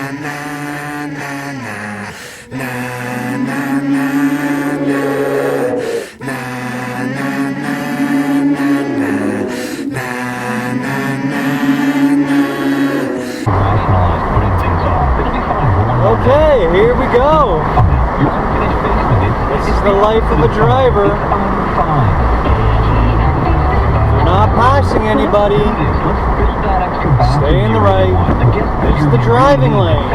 Okay, here we go. This is the life of a driver. If you're not passing anybody, stay in the right. This is the driving lane.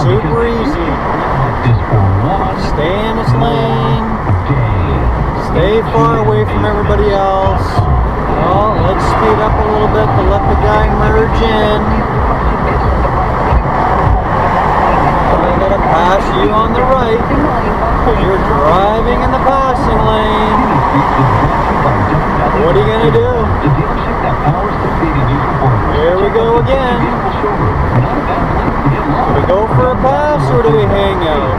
Super easy. Stay in this lane. Stay far away from everybody else. Oh, let's speed up a little bit to let the guy merge in. I gotta pass you on the right because you're driving in the passing lane. What are you gonna do? Here we go again. Do we go for a pass or do we hang out?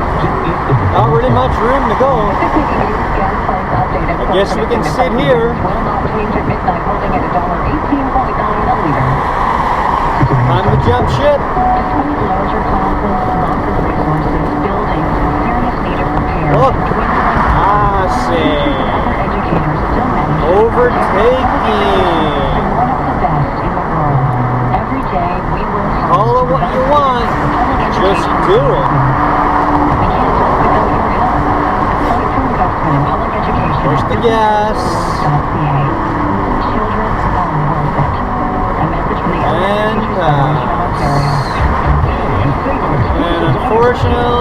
Not really much room to go. I guess we can sit here. Time to jump ship. Look, passing, overtaking. Call it what you want, just do it. Push the gas. And pass. And unfortunately,